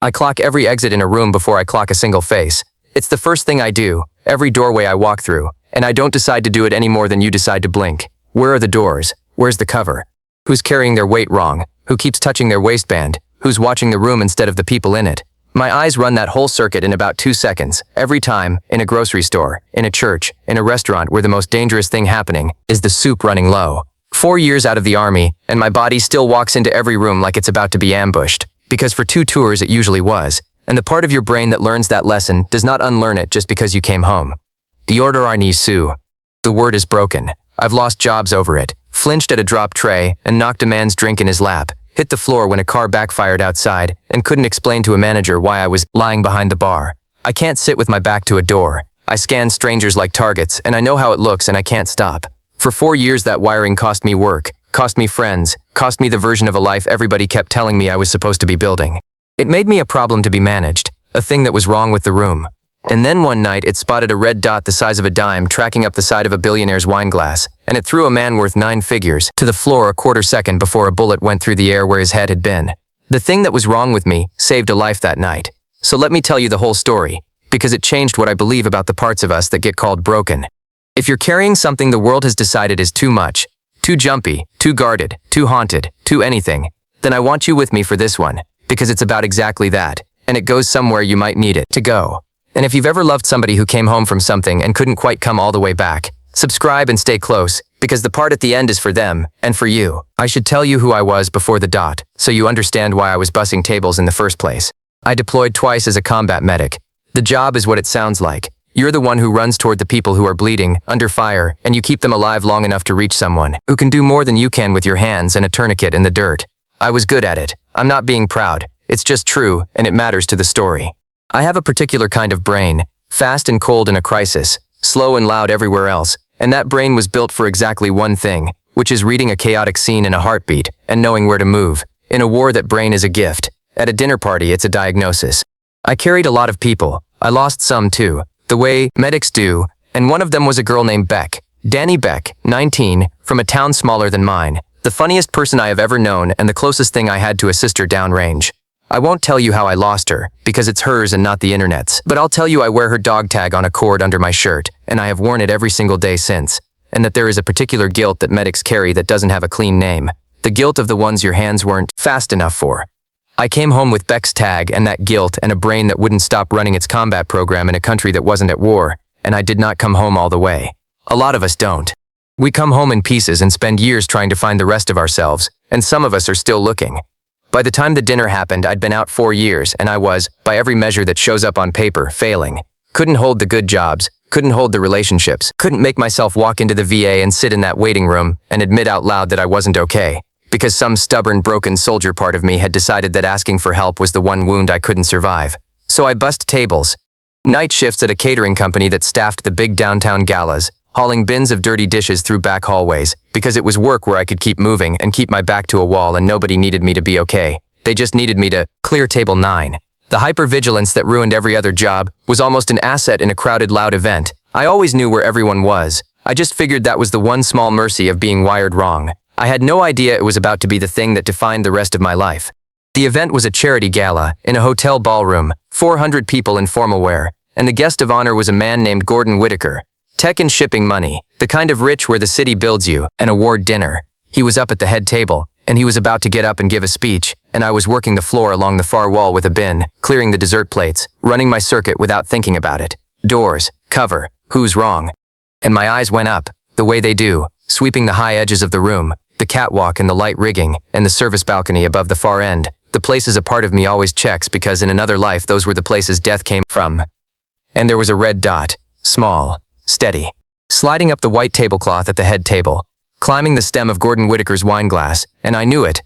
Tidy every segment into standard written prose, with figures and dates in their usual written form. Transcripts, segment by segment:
I clock every exit in a room before I clock a single face. It's the first thing I do, every doorway I walk through, and I don't decide to do it any more than you decide to blink. Where are the doors? Where's the cover? Who's carrying their weight wrong? Who keeps touching their waistband? Who's watching the room instead of the people in it? My eyes run that whole circuit in about 2 seconds, every time, in a grocery store, in a church, in a restaurant where the most dangerous thing happening is the soup running low. 4 years out of the army, and my body still walks into every room like it's about to be ambushed. Because for 2 tours it usually was, and the part of your brain that learns that lesson does not unlearn it just because you came home. D'ordre sous. The word is broken. I've lost jobs over it, flinched at a drop tray, and knocked a man's drink in his lap, hit the floor when a car backfired outside, and couldn't explain to a manager why I was lying behind the bar. I can't sit with my back to a door. I scan strangers like targets, and I know how it looks and I can't stop. For 4 years that wiring cost me work, cost me friends, cost me the version of a life everybody kept telling me I was supposed to be building. It made me a problem to be managed, a thing that was wrong with the room. And then one night it spotted a red dot the size of a dime tracking up the side of a billionaire's wine glass, and it threw a man worth 9 figures to the floor a quarter second before a bullet went through the air where his head had been. The thing that was wrong with me saved a life that night. So let me tell you the whole story, because it changed what I believe about the parts of us that get called broken. If you're carrying something the world has decided is too much, too jumpy, too guarded, too haunted, too anything, then I want you with me for this one, because it's about exactly that, and it goes somewhere you might need it to go. And if you've ever loved somebody who came home from something and couldn't quite come all the way back, subscribe and stay close, because the part at the end is for them, and for you. I should tell you who I was before the dot, so you understand why I was bussing tables in the first place. I deployed twice as a combat medic. The job is what it sounds like. You're the one who runs toward the people who are bleeding, under fire, and you keep them alive long enough to reach someone who can do more than you can with your hands and a tourniquet in the dirt. I was good at it. I'm not being proud. It's just true, and it matters to the story. I have a particular kind of brain, fast and cold in a crisis, slow and loud everywhere else, and that brain was built for exactly one thing, which is reading a chaotic scene in a heartbeat and knowing where to move. In a war, that brain is a gift. At a dinner party, it's a diagnosis. I carried a lot of people. I lost some too, the way medics do, and one of them was a girl named Beck. Danny Beck, 19, from a town smaller than mine. The funniest person I have ever known and the closest thing I had to a sister downrange. I won't tell you how I lost her, because it's hers and not the internet's, but I'll tell you I wear her dog tag on a cord under my shirt, and I have worn it every single day since, and that there is a particular guilt that medics carry that doesn't have a clean name. The guilt of the ones your hands weren't fast enough for. I came home with Beck's tag and that guilt and a brain that wouldn't stop running its combat program in a country that wasn't at war, and I did not come home all the way. A lot of us don't. We come home in pieces and spend years trying to find the rest of ourselves, and some of us are still looking. By the time the dinner happened, I'd been out 4 years, and I was, by every measure that shows up on paper, failing. Couldn't hold the good jobs, couldn't hold the relationships, couldn't make myself walk into the VA and sit in that waiting room and admit out loud that I wasn't okay, because some stubborn, broken soldier part of me had decided that asking for help was the one wound I couldn't survive. So I bussed tables. Night shifts at a catering company that staffed the big downtown galas, hauling bins of dirty dishes through back hallways, because it was work where I could keep moving and keep my back to a wall and nobody needed me to be okay. They just needed me to clear table 9. The hypervigilance that ruined every other job was almost an asset in a crowded, loud event. I always knew where everyone was. I just figured that was the one small mercy of being wired wrong. I had no idea it was about to be the thing that defined the rest of my life. The event was a charity gala, in a hotel ballroom, 400 people in formal wear, and the guest of honor was a man named Gordon Whitaker. Tech and shipping money, the kind of rich where the city builds you an award dinner. He was up at the head table, and he was about to get up and give a speech, and I was working the floor along the far wall with a bin, clearing the dessert plates, running my circuit without thinking about it. Doors, cover, who's wrong? And my eyes went up, the way they do, sweeping the high edges of the room, the catwalk and the light rigging, and the service balcony above the far end. The places a part of me always checks because in another life those were the places death came from. And there was a red dot, small, steady, sliding up the white tablecloth at the head table, climbing the stem of Gordon Whitaker's wine glass, and I knew it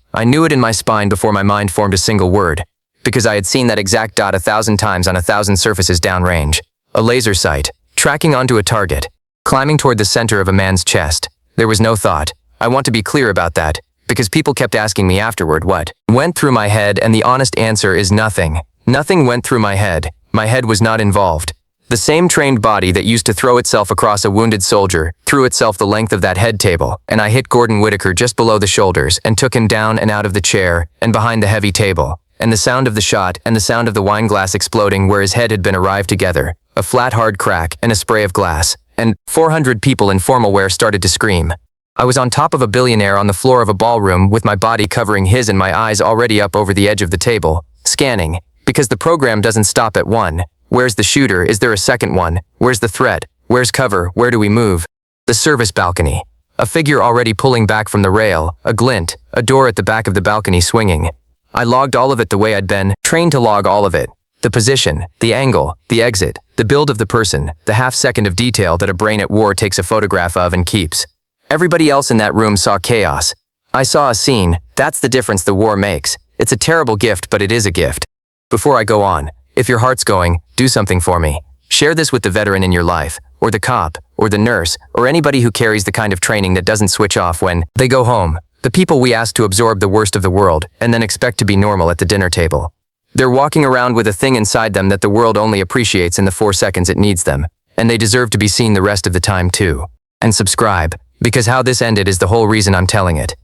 in my spine before my mind formed a single word, because I had seen that exact dot 1,000 times on 1,000 surfaces downrange. A laser sight, tracking onto a target, climbing toward the center of a man's chest. There was no thought. I want to be clear about that, because people kept asking me afterward what went through my head, and the honest answer is nothing. Nothing went through my head. My head was not involved. The same trained body that used to throw itself across a wounded soldier threw itself the length of that head table, and I hit Gordon Whitaker just below the shoulders and took him down and out of the chair and behind the heavy table, and the sound of the shot and the sound of the wine glass exploding where his head had been arrived together, a flat hard crack and a spray of glass, and 400 people in formal wear started to scream. I was on top of a billionaire on the floor of a ballroom with my body covering his and my eyes already up over the edge of the table, scanning, because the program doesn't stop at one. Where's the shooter? Is there a second one? Where's the threat? Where's cover? Where do we move? The service balcony. A figure already pulling back from the rail, a glint, a door at the back of the balcony swinging. I logged all of it the way I'd been trained to log all of it. The position, the angle, the exit, the build of the person, the half-second of detail that a brain at war takes a photograph of and keeps. Everybody else in that room saw chaos. I saw a scene. That's the difference the war makes. It's a terrible gift, but it is a gift. Before I go on, if your heart's going, do something for me. Share this with the veteran in your life, or the cop, or the nurse, or anybody who carries the kind of training that doesn't switch off when they go home. The people we ask to absorb the worst of the world and then expect to be normal at the dinner table. They're walking around with a thing inside them that the world only appreciates in the 4 seconds it needs them, and they deserve to be seen the rest of the time too. And subscribe, because how this ended is the whole reason I'm telling it.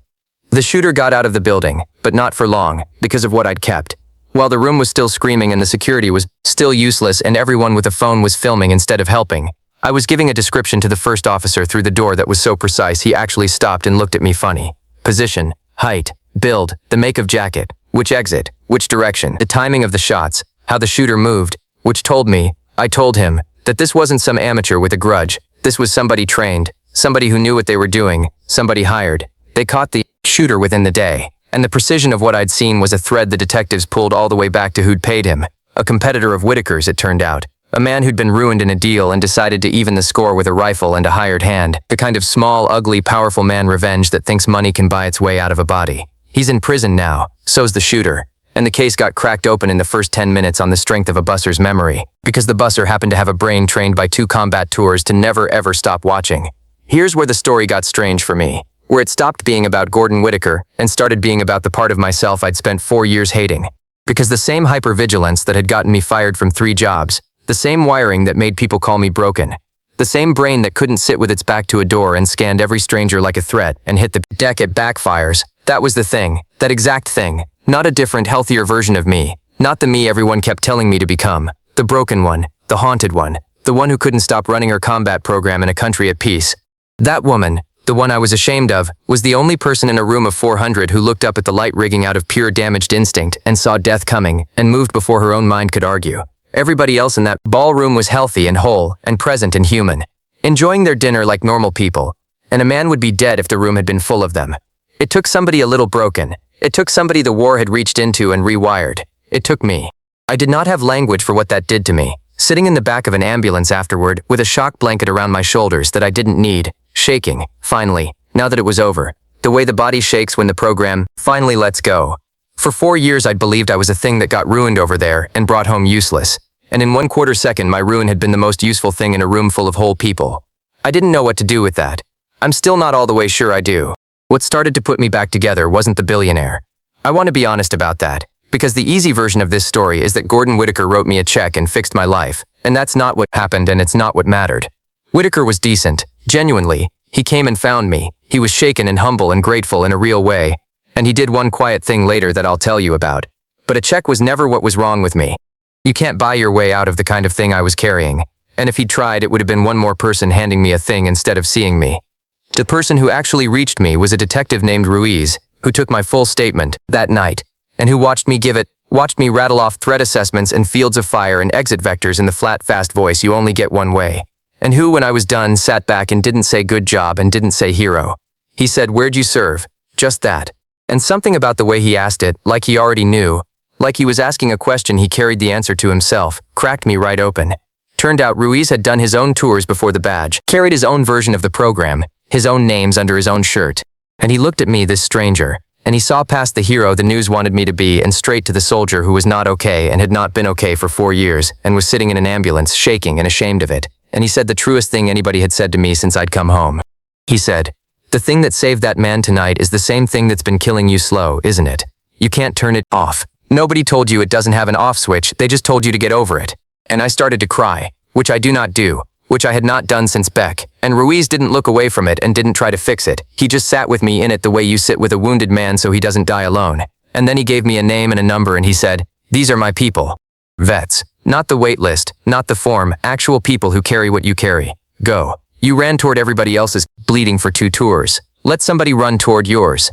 The shooter got out of the building, but not for long, because of what I'd kept. While the room was still screaming and the security was still useless and everyone with a phone was filming instead of helping, I was giving a description to the first officer through the door that was so precise he actually stopped and looked at me funny. Position, height, build, the make of jacket, which exit, which direction, the timing of the shots, how the shooter moved, which told me, I told him, that this wasn't some amateur with a grudge, this was somebody trained, somebody who knew what they were doing, somebody hired. They caught the shooter within the day, and the precision of what I'd seen was a thread the detectives pulled all the way back to who'd paid him, a competitor of Whitaker's it turned out, a man who'd been ruined in a deal and decided to even the score with a rifle and a hired hand, the kind of small, ugly, powerful man revenge that thinks money can buy its way out of a body. He's in prison now, so's the shooter, and the case got cracked open in the first 10 minutes on the strength of a busser's memory, because the busser happened to have a brain trained by 2 combat tours to never ever stop watching. Here's where the story got strange for me, where it stopped being about Gordon Whitaker and started being about the part of myself I'd spent 4 years hating. Because the same hypervigilance that had gotten me fired from 3 jobs, the same wiring that made people call me broken, the same brain that couldn't sit with its back to a door and scanned every stranger like a threat and hit the deck it backfires, that was the thing, that exact thing, not a different, healthier version of me, not the me everyone kept telling me to become, the broken one, the haunted one, the one who couldn't stop running her combat program in a country at peace. That woman, the one I was ashamed of, was the only person in a room of 400 who looked up at the light rigging out of pure damaged instinct and saw death coming and moved before her own mind could argue. Everybody else in that ballroom was healthy and whole and present and human, enjoying their dinner like normal people, and a man would be dead if the room had been full of them. It took somebody a little broken. It took somebody the war had reached into and rewired. It took me. I did not have language for what that did to me, sitting in the back of an ambulance afterward with a shock blanket around my shoulders that I didn't need, shaking, finally, now that it was over, the way the body shakes when the program finally lets go. For 4 years I'd believed I was a thing that got ruined over there and brought home useless, and in 1/4 second my ruin had been the most useful thing in a room full of whole people. I didn't know what to do with that. I'm still not all the way sure I do. What started to put me back together wasn't the billionaire. I want to be honest about that, because the easy version of this story is that Gordon Whitaker wrote me a check and fixed my life, and that's not what happened and it's not what mattered. Whitaker was decent, genuinely. He came and found me. He was shaken and humble and grateful in a real way, and he did one quiet thing later that I'll tell you about. But a check was never what was wrong with me. You can't buy your way out of the kind of thing I was carrying, and if he'd tried it would have been one more person handing me a thing instead of seeing me. The person who actually reached me was a detective named Ruiz, who took my full statement that night, and who watched me rattle off threat assessments and fields of fire and exit vectors in the flat, fast voice you only get one way, and who, when I was done, sat back and didn't say good job and didn't say hero. He said, "Where'd you serve?" Just that. And something about the way he asked it, like he already knew, like he was asking a question he carried the answer to himself, cracked me right open. Turned out Ruiz had done his own tours before the badge, carried his own version of the program, his own names under his own shirt. And he looked at me, this stranger, and he saw past the hero the news wanted me to be and straight to the soldier who was not okay and had not been okay for 4 years and was sitting in an ambulance, shaking and ashamed of it. And he said the truest thing anybody had said to me since I'd come home. He said, "The thing that saved that man tonight is the same thing that's been killing you slow, isn't it? You can't turn it off. Nobody told you it doesn't have an off switch, they just told you to get over it." And I started to cry, which I do not do, which I had not done since Beck, and Ruiz didn't look away from it and didn't try to fix it. He just sat with me in it the way you sit with a wounded man so he doesn't die alone. And then he gave me a name and a number and he said, "These are my people." Vets. Not the wait list, not the form, actual people who carry what you carry. Go. You ran toward everybody else's bleeding for 2 tours. Let somebody run toward yours.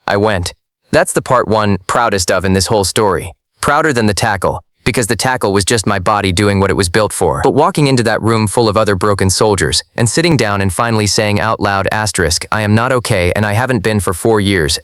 I went. That's the part one proudest of in this whole story. Prouder than the tackle, because the tackle was just my body doing what it was built for. But walking into that room full of other broken soldiers, and sitting down and finally saying out loud, "I am not okay and I haven't been for 4 years,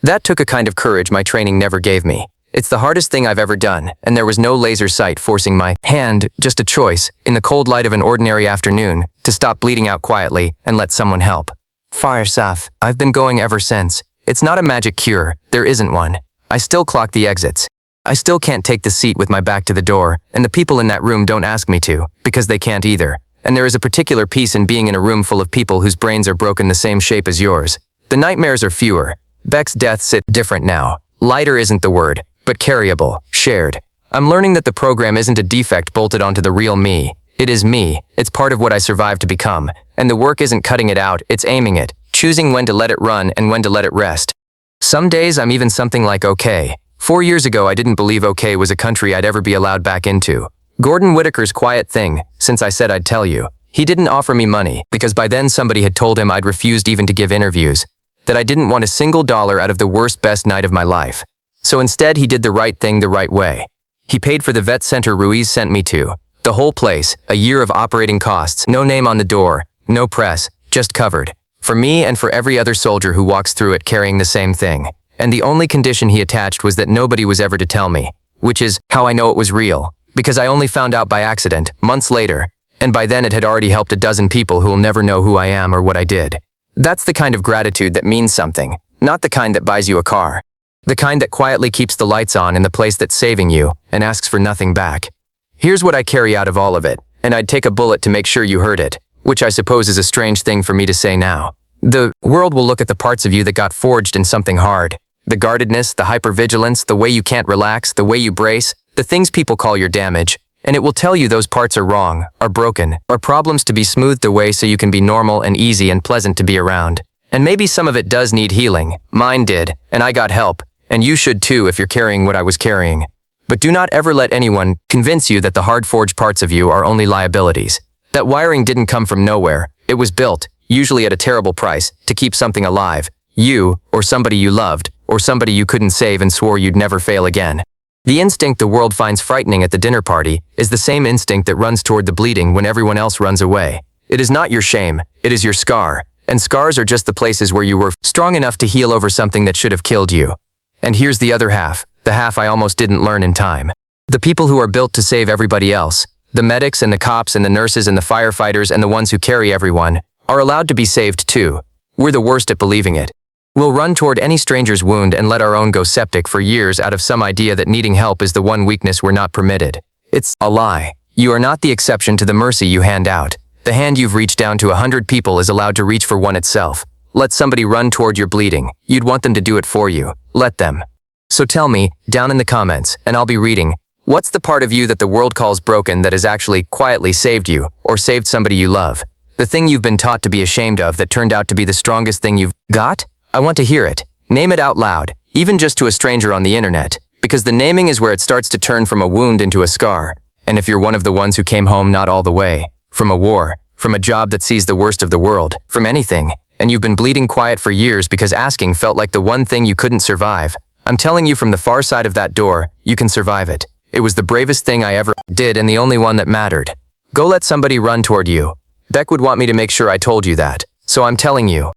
That took a kind of courage my training never gave me. It's the hardest thing I've ever done, and there was no laser sight forcing my hand, just a choice, in the cold light of an ordinary afternoon, to stop bleeding out quietly and let someone help. Fire Saf, I've been going ever since. It's not a magic cure, there isn't one. I still clock the exits. I still can't take the seat with my back to the door, and the people in that room don't ask me to, because they can't either. And there is a particular peace in being in a room full of people whose brains are broken the same shape as yours. The nightmares are fewer. Beck's death sit different now. Lighter isn't the word, but carryable, shared. I'm learning that the program isn't a defect bolted onto the real me. It is me. It's part of what I survived to become. And the work isn't cutting it out, it's aiming it, choosing when to let it run and when to let it rest. Some days I'm even something like okay. 4 years ago I didn't believe okay was a country I'd ever be allowed back into. Gordon Whitaker's quiet thing, since I said I'd tell you. He didn't offer me money, because by then somebody had told him I'd refused even to give interviews. That I didn't want a single dollar out of the worst best night of my life. So instead he did the right thing the right way. He paid for the vet center Ruiz sent me to. The whole place, a year of operating costs, no name on the door, no press, just covered. For me and for every other soldier who walks through it carrying the same thing. And the only condition he attached was that nobody was ever to tell me. Which is how I know it was real. Because I only found out by accident, months later. And by then it had already helped a dozen people who'll never know who I am or what I did. That's the kind of gratitude that means something. Not the kind that buys you a car. The kind that quietly keeps the lights on in the place that's saving you and asks for nothing back. Here's what I carry out of all of it, and I'd take a bullet to make sure you heard it, which I suppose is a strange thing for me to say now. The world will look at the parts of you that got forged in something hard. The guardedness, the hypervigilance, the way you can't relax, the way you brace, the things people call your damage, and it will tell you those parts are wrong, are broken, are problems to be smoothed away so you can be normal and easy and pleasant to be around. And maybe some of it does need healing. Mine did, and I got help. And you should too if you're carrying what I was carrying. But do not ever let anyone convince you that the hard-forged parts of you are only liabilities. That wiring didn't come from nowhere. It was built, usually at a terrible price, to keep something alive. You, or somebody you loved, or somebody you couldn't save and swore you'd never fail again. The instinct the world finds frightening at the dinner party is the same instinct that runs toward the bleeding when everyone else runs away. It is not your shame, it is your scar. And scars are just the places where you were strong enough to heal over something that should have killed you. And here's the other half, the half I almost didn't learn in time. The people who are built to save everybody else, the medics and the cops and the nurses and the firefighters and the ones who carry everyone, are allowed to be saved too. We're the worst at believing it. We'll run toward any stranger's wound and let our own go septic for years out of some idea that needing help is the one weakness we're not permitted. It's a lie. You are not the exception to the mercy you hand out. The hand you've reached down to 100 people is allowed to reach for one itself. Let somebody run toward your bleeding. You'd want them to do it for you. Let them. So tell me, down in the comments, and I'll be reading, what's the part of you that the world calls broken that has actually quietly saved you, or saved somebody you love? The thing you've been taught to be ashamed of that turned out to be the strongest thing you've got? I want to hear it. Name it out loud, even just to a stranger on the internet, because the naming is where it starts to turn from a wound into a scar. And if you're one of the ones who came home not all the way, from a war, from a job that sees the worst of the world, from anything, and you've been bleeding quiet for years because asking felt like the one thing you couldn't survive, I'm telling you from the far side of that door, you can survive it. It was the bravest thing I ever did and the only one that mattered. Go let somebody run toward you. Beck would want me to make sure I told you that, so I'm telling you.